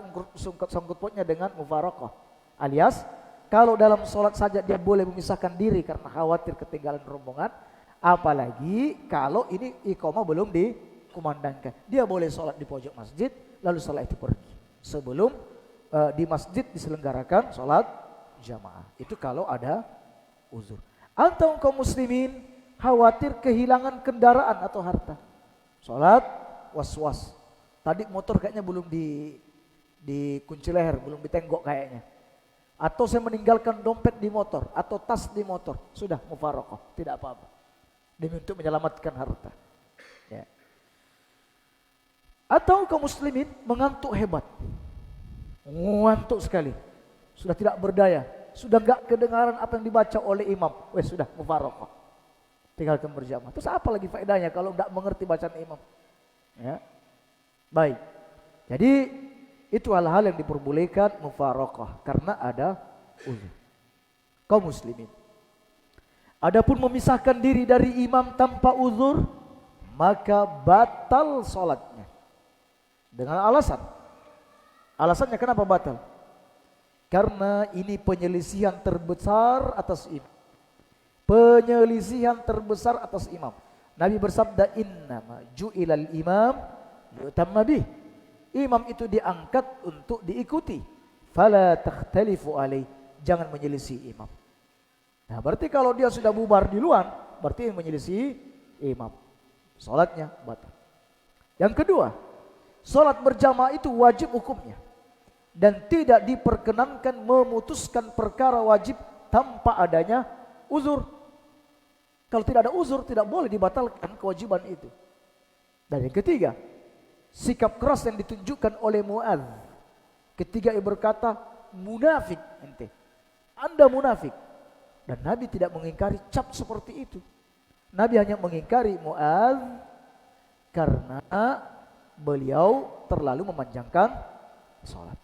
sangkut pautnya dengan mufarakah. Alias kalau dalam sholat saja dia boleh memisahkan diri karena khawatir ketinggalan rombongan, apalagi kalau ini iqamah belum dikumandangkan. Dia boleh sholat di pojok masjid, lalu sholat itu pergi sebelum di masjid diselenggarakan sholat jamaah. Itu kalau ada uzur. Atau kaum muslimin khawatir kehilangan kendaraan atau harta, sholat was-was. Tadi motor kayaknya belum di kunci leher, belum ditenggok kayaknya. Atau saya meninggalkan dompet di motor atau tas di motor, sudah mufarakah, tidak apa-apa, demi untuk menyelamatkan harta. Ya. Atau kaum muslimin mengantuk hebat, ngantuk sekali, sudah tidak berdaya, sudah enggak kedengaran apa yang dibaca oleh imam, sudah mufarakah, tinggalkan berjamaah. Terus apa lagi faedahnya kalau enggak mengerti bacaan imam? Ya. Baik. Jadi itu hal-hal yang diperbolehkan mufarakah karena ada uzur. Kaum muslimin, adapun memisahkan diri dari imam tanpa uzur, maka batal salatnya dengan alasan. Alasannya kenapa batal? Karena ini penyelisihan terbesar atas imam. Penyelisihan terbesar atas imam. Nabi bersabda, innama ju'ilal imam yu'tamma bih. Imam itu diangkat untuk diikuti. Fala takhtalifu alaih. Jangan menyelisih imam. Nah, berarti kalau dia sudah bubar di luar, berarti menyelisih imam. Salatnya batal. Yang kedua, salat berjamaah itu wajib hukumnya. Dan tidak diperkenankan memutuskan perkara wajib tanpa adanya uzur. Kalau tidak ada uzur, tidak boleh dibatalkan kewajiban itu. Dan yang ketiga, sikap keras yang ditunjukkan oleh Mu'adz ketika ia berkata, munafik ente, anda munafik. Dan Nabi tidak mengingkari cap seperti itu. Nabi hanya mengingkari Mu'adz karena beliau terlalu memanjangkan salat.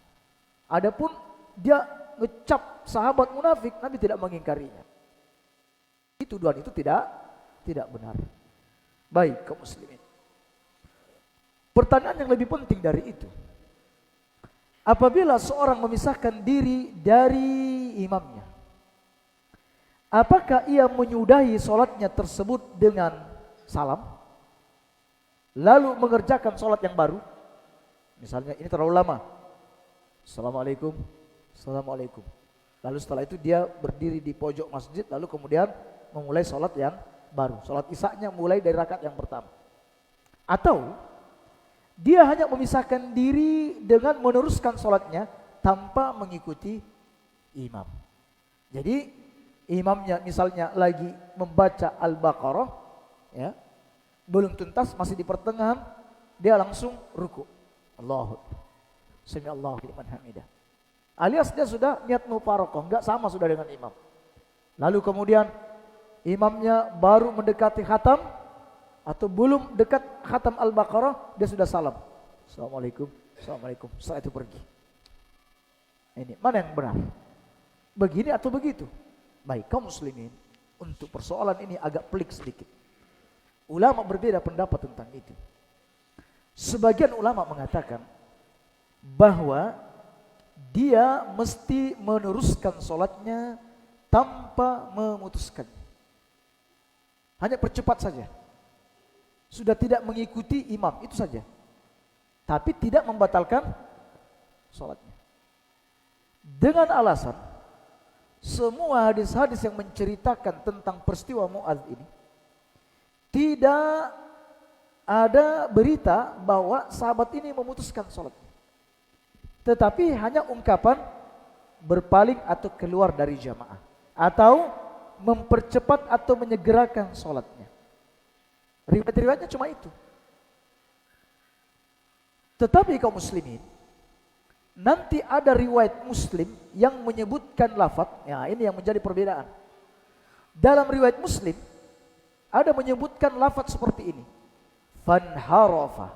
Adapun dia ngecap sahabat munafik, Nabi tidak mengingkarinya. Tuduhan itu tidak benar. Baik kaum muslimin, pertanyaan yang lebih penting dari itu, apabila seorang memisahkan diri dari imamnya, apakah ia menyudahi sholatnya tersebut dengan salam, lalu mengerjakan sholat yang baru? Misalnya ini terlalu lama, Assalamualaikum, Assalamualaikum. Lalu setelah itu dia berdiri di pojok masjid, lalu kemudian memulai sholat yang baru. Sholat isya-nya mulai dari rakaat yang pertama. Atau dia hanya memisahkan diri dengan meneruskan sholatnya tanpa mengikuti imam. Jadi imamnya misalnya lagi membaca Al-Baqarah, ya, belum tuntas, masih di pertengahan, dia langsung ruku. Allahu Akbar. Sami Allahu liman hamidah. Alias dia sudah niat mufarakah, enggak sama sudah dengan imam. Lalu kemudian imamnya baru mendekati khatam atau belum dekat khatam Al-Baqarah, dia sudah salam. Assalamualaikum, assalamualaikum. Setelah itu pergi. Ini mana yang benar? Begini atau begitu? Baik, kaum muslimin, untuk persoalan ini agak pelik sedikit. Ulama berbeda pendapat tentang itu. Sebagian ulama mengatakan bahwa dia mesti meneruskan sholatnya tanpa memutuskan. Hanya percepat saja. Sudah tidak mengikuti imam, itu saja. Tapi tidak membatalkan sholatnya. Dengan alasan semua hadis-hadis yang menceritakan tentang peristiwa Mu'adz ini, tidak ada berita bahwa sahabat ini memutuskan sholat, tetapi hanya ungkapan berpaling atau keluar dari jamaah, atau mempercepat atau menyegerakan sholatnya. Riwayat-riwayatnya cuma itu. Tetapi kaum muslimin, nanti ada riwayat Muslim yang menyebutkan lafaz, ya ini yang menjadi perbedaan. Dalam riwayat Muslim ada menyebutkan lafaz seperti ini. Fanharafa,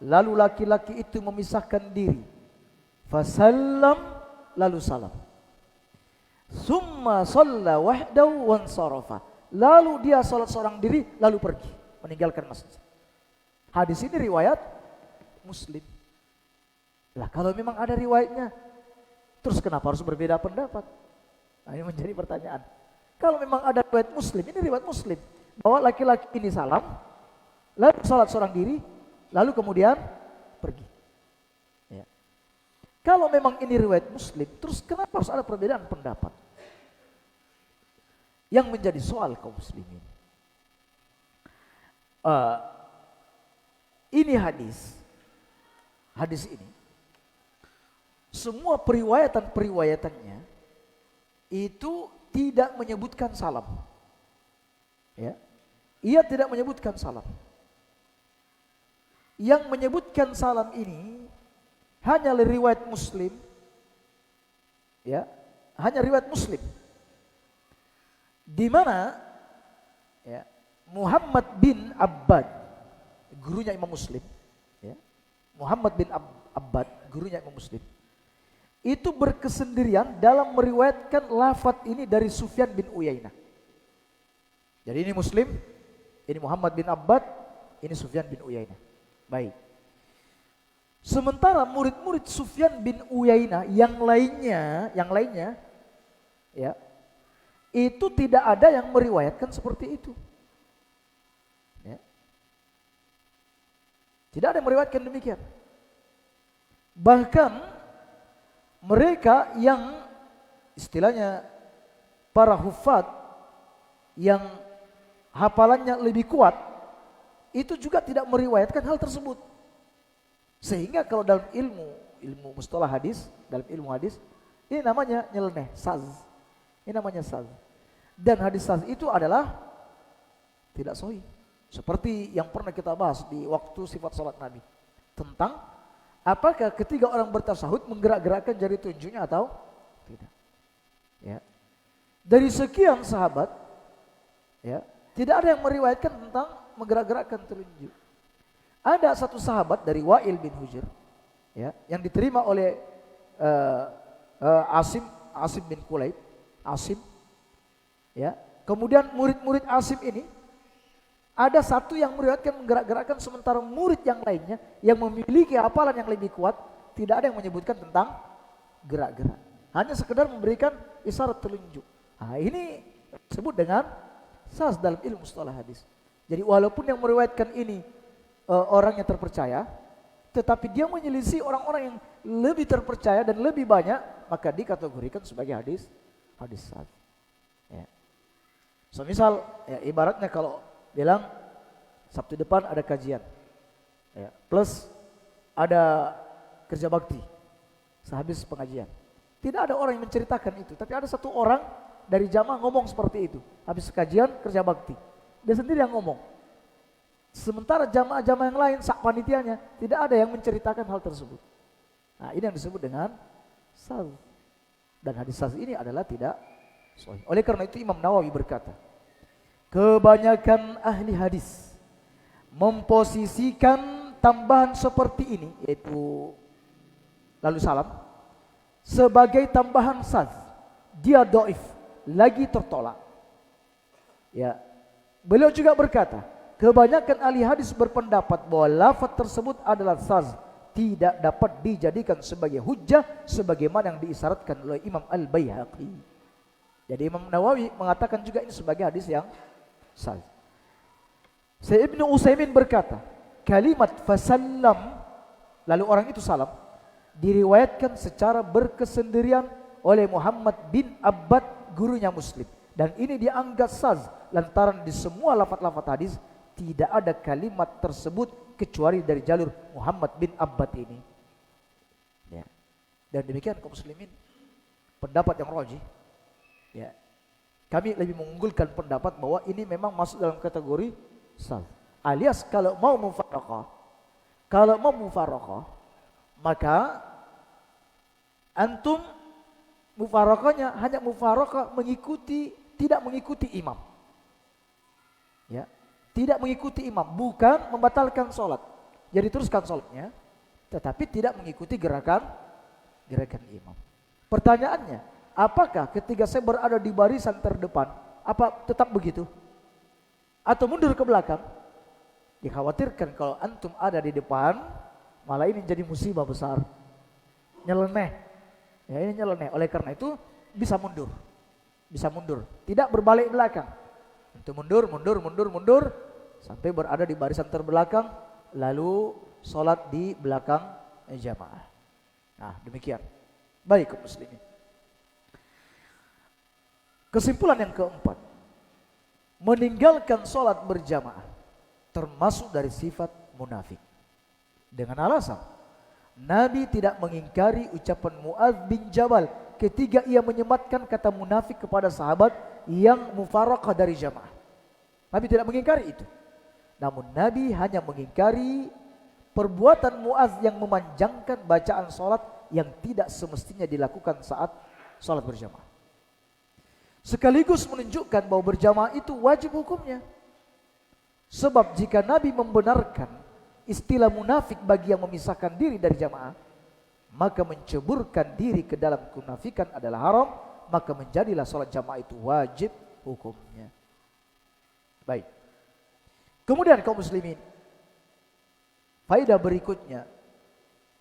lalu laki-laki itu memisahkan diri. Fasallam, lalu salam. Summa shalla wahdahu wansarafa, lalu dia salat seorang diri lalu pergi meninggalkan masjid. Hadis ini riwayat Muslim. Lah kalau memang ada riwayatnya, terus kenapa harus berbeda pendapat? Nah, ini menjadi pertanyaan. Kalau memang ada riwayat Muslim, ini riwayat Muslim bahwa laki-laki ini salam, lalu salat seorang diri, lalu kemudian pergi. Ya. Kalau memang ini riwayat Muslim, terus kenapa harus ada perbedaan pendapat? Yang menjadi soal kaum muslimin. Ini hadis ini, semua periwayatan-periwayatannya itu tidak menyebutkan salam. Ya. Ia tidak menyebutkan salam. Yang menyebutkan salam ini hanya riwayat Muslim. Ya, hanya riwayat Muslim. Di mana ya, Muhammad bin Abbad, gurunya Imam Muslim, ya. Muhammad bin Abbad, gurunya Imam Muslim, itu berkesendirian dalam meriwayatkan lafaz ini dari Sufyan bin Uyainah. Jadi ini Muslim, ini Muhammad bin Abbad, ini Sufyan bin Uyainah. Baik. Sementara murid-murid Sufyan bin Uyainah yang lainnya, ya, itu tidak ada yang meriwayatkan seperti itu. Ya. Tidak ada yang meriwayatkan demikian. Bahkan mereka yang istilahnya para hufad yang hafalannya lebih kuat itu juga tidak meriwayatkan hal tersebut. Sehingga kalau dalam ilmu mustalah hadis, dalam ilmu hadis, ini namanya nyeleneh, saz. Ini namanya saz. Dan hadis saz itu adalah tidak sahih. Seperti yang pernah kita bahas di waktu sifat salat Nabi tentang apakah ketika orang bertasahud menggerak-gerakkan jari telunjuknya atau tidak. Ya. Dari sekian sahabat, ya, tidak ada yang meriwayatkan tentang menggerak-gerakkan telunjuk. Ada satu sahabat dari Wa'il bin Hujr, ya, yang diterima oleh Asim bin Kulaib, Asim. Ya. Kemudian murid-murid Asim ini ada satu yang meriwayatkan menggerak-gerakkan, sementara murid yang lainnya yang memiliki hafalan yang lebih kuat tidak ada yang menyebutkan tentang gerak-gerak. Hanya sekedar memberikan isyarat telunjuk. Nah, ini disebut dengan saz dalam ilmu mustalah hadis. Jadi walaupun yang meriwayatkan ini orang yang terpercaya, tetapi dia menyelisih orang-orang yang lebih terpercaya dan lebih banyak, maka dikategorikan sebagai hadis saz. Ya. So misal, ya, ibaratnya kalau bilang Sabtu depan ada kajian, ya, plus ada kerja bakti sehabis pengajian. Tidak ada orang yang menceritakan itu, tapi ada satu orang dari jamaah ngomong seperti itu. Habis kajian kerja bakti, dia sendiri yang ngomong. Sementara jamaah-jamaah yang lain, sak panitianya, tidak ada yang menceritakan hal tersebut. Nah, ini yang disebut dengan saz. Dan hadis saz ini adalah tidak sahih. Oleh karena itu Imam Nawawi berkata, Kebanyakan ahli hadis memposisikan tambahan seperti ini, yaitu lalu salam, sebagai tambahan saz. Dia dhaif, lagi tertolak. Ya. Beliau juga berkata, kebanyakan ahli hadis berpendapat bahwa lafaz tersebut adalah saz, tidak dapat dijadikan sebagai hujjah sebagaimana yang diisyaratkan oleh Imam Al-Baihaqi. Jadi Imam Nawawi mengatakan juga ini sebagai hadis yang saz. Syekh Ibnu Utsaimin berkata, kalimat fasallam, lalu orang itu salam, diriwayatkan secara berkesendirian oleh Muhammad bin Abbad, gurunya Muslim, dan ini dianggap saz lantaran di semua lafaz-lafaz hadis tidak ada kalimat tersebut kecuali dari jalur Muhammad bin Abbad ini. Ya. Dan demikian kaum muslimin, pendapat yang rajih. Ya. Kami lebih mengunggulkan pendapat bahwa ini memang masuk dalam kategori saz. Alias kalau mau mufaraqah, maka antum mufaraqahnya hanya mufaraqah tidak mengikuti imam. Ya, tidak mengikuti imam, bukan membatalkan sholat. Jadi teruskan sholatnya, tetapi tidak mengikuti gerakan imam. Pertanyaannya, apakah ketika saya berada di barisan terdepan, apa tetap begitu? Atau mundur ke belakang? Dikhawatirkan kalau antum ada di depan, malah ini jadi musibah besar. Nyeleneh. Ya, ini nyeleneh. Oleh karena itu bisa mundur. Tidak berbalik belakang. Untuk mundur sampai berada di barisan terbelakang, lalu sholat di belakang jamaah. Nah, demikian. Baik kaum muslimin. Kesimpulan yang keempat, meninggalkan sholat berjamaah termasuk dari sifat munafik. Dengan alasan Nabi tidak mengingkari ucapan Muadz bin Jabal ketika ia menyematkan kata munafik kepada sahabat yang mufaraqah dari jamaah. Nabi tidak mengingkari itu. Namun Nabi hanya mengingkari perbuatan Muadz yang memanjangkan bacaan sholat yang tidak semestinya dilakukan saat sholat berjamaah. Sekaligus menunjukkan bahwa berjamaah itu wajib hukumnya. Sebab jika Nabi membenarkan istilah munafik bagi yang memisahkan diri dari jamaah, maka menceburkan diri ke dalam kemunafikan adalah haram, maka menjadilah sholat jamaah itu wajib hukumnya. Baik. Kemudian kaum muslimin, faedah berikutnya,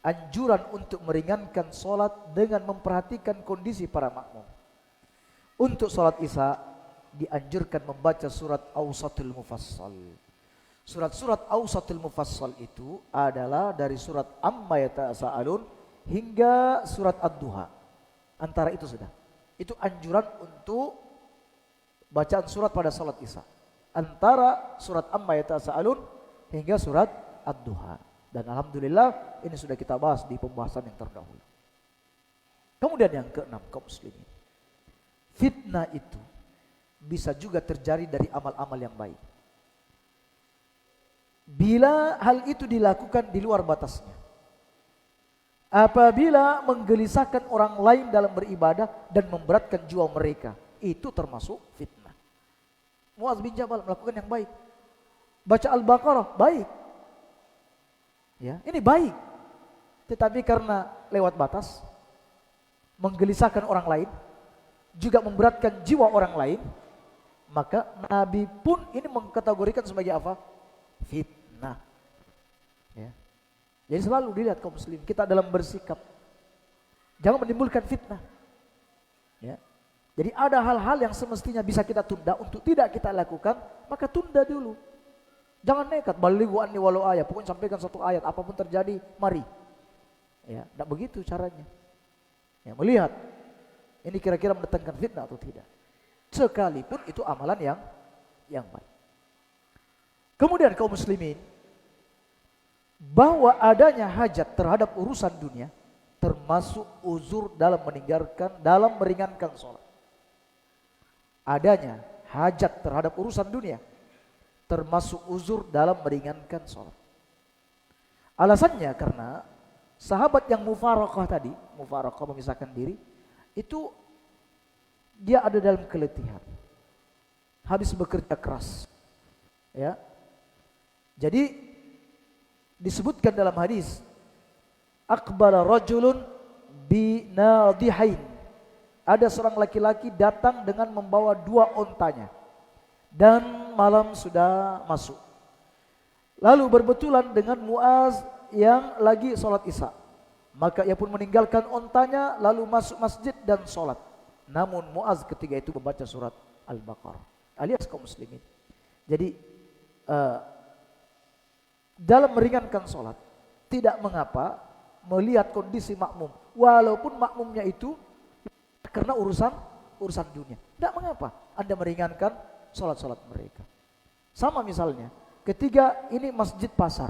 anjuran untuk meringankan sholat dengan memperhatikan kondisi para makmum. Untuk sholat isya dianjurkan membaca surat Awsatul Mufassal. Surat-surat Awsatul Mufassal itu adalah dari surat Amma Yatasa'alun hingga surat Ad-Duha. Antara itu sudah. Itu anjuran untuk bacaan surat pada sholat isya. Antara surat Amma Yatasa'alun hingga surat Ad-Duha. Dan alhamdulillah ini sudah kita bahas di pembahasan yang terdahulu. Kemudian yang keenam kaum muslimin, fitnah itu bisa juga terjadi dari amal-amal yang baik. Bila hal itu dilakukan di luar batasnya. Apabila menggelisahkan orang lain dalam beribadah dan memberatkan jiwa mereka, itu termasuk fitnah. Muadz bin Jabal melakukan yang baik. Baca Al-Baqarah, baik. Ya, ini baik. Tetapi karena lewat batas, menggelisahkan orang lain, juga memberatkan jiwa orang lain, maka Nabi pun ini mengkategorikan sebagai apa? Fitnah. Ya. Jadi selalu dilihat kaum muslim kita dalam bersikap, jangan menimbulkan fitnah. Ya. Jadi ada hal-hal yang semestinya bisa kita tunda untuk tidak kita lakukan, maka tunda dulu. Jangan nekat, balighu anni walau ayat, pokoknya sampaikan satu ayat, apapun terjadi, mari. Ya, tidak begitu caranya. Ya, melihat ini kira-kira mendatangkan fitnah atau tidak. Sekalipun itu amalan yang baik. Kemudian kaum muslimin, bahwa adanya hajat terhadap urusan dunia termasuk uzur dalam meringankan sholat. Adanya hajat terhadap urusan dunia termasuk uzur dalam meringankan sholat. Alasannya karena sahabat yang mufaraqah tadi, mufaraqah memisahkan diri, itu dia ada dalam keletihan. habis bekerja keras. Ya. Jadi disebutkan dalam hadis, aqbala rajulun binadihain. Ada seorang laki-laki datang dengan membawa 2 ontanya. Dan malam sudah masuk. Lalu berbetulan dengan Muaz yang lagi sholat isya. Maka ia pun meninggalkan ontanya lalu masuk masjid dan sholat. Namun Muaz ketika itu membaca surat Al-Baqarah, alias kaum muslimin. Jadi dalam meringankan sholat tidak mengapa melihat kondisi makmum, walaupun makmumnya itu karena urusan dunia. Tidak mengapa Anda meringankan sholat mereka. Sama misalnya ketika ini masjid pasar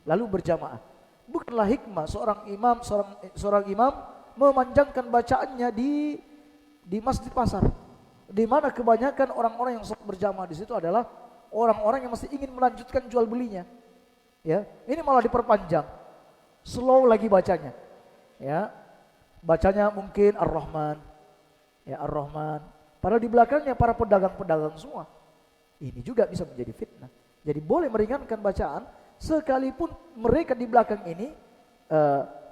lalu berjamaah, bukanlah hikmah seorang imam memanjangkan bacaannya di masjid pasar, di mana kebanyakan orang-orang yang sholat berjamaah di situ adalah orang-orang yang masih ingin melanjutkan jual belinya. Ya, ini malah diperpanjang, slow lagi bacanya. Ya, bacanya mungkin Ar-Rahman, ya Ar-Rahman. Padahal di belakangnya para pedagang-pedagang semua. Ini juga bisa menjadi fitnah. Jadi boleh meringankan bacaan, sekalipun mereka di belakang ini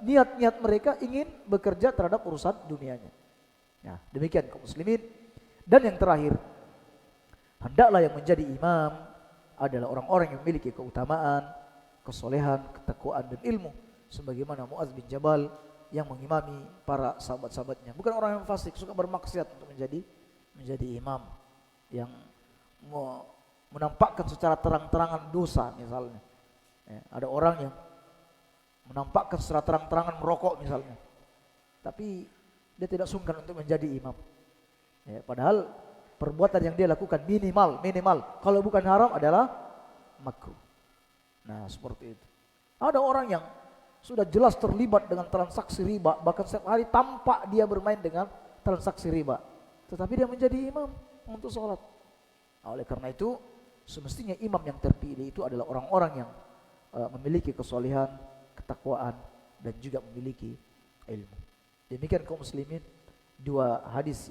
niat-niat mereka ingin bekerja terhadap urusan dunianya. Ya, demikian kaum muslimin. Dan yang terakhir, hendaklah yang menjadi imam adalah orang-orang yang memiliki keutamaan, kesolehan, ketakwaan dan ilmu, sebagaimana Muaz bin Jabal yang mengimami para sahabat-sahabatnya. Bukan orang yang fasik, suka bermaksiat untuk menjadi imam yang menampakkan secara terang-terangan dosa misalnya. Ya, ada orang yang menampakkan secara terang-terangan merokok misalnya, tapi dia tidak sungkan untuk menjadi imam. Ya, padahal perbuatan yang dia lakukan minimal. Kalau bukan haram adalah makruh. Nah seperti itu. Ada orang yang sudah jelas terlibat dengan transaksi riba, bahkan setiap hari tampak dia bermain dengan transaksi riba, tetapi dia menjadi imam untuk sholat. Nah, oleh karena itu semestinya imam yang terpilih itu adalah orang-orang yang memiliki kesolehan, ketakwaan dan juga memiliki ilmu. Demikian kaum muslimin, 2 hadis yang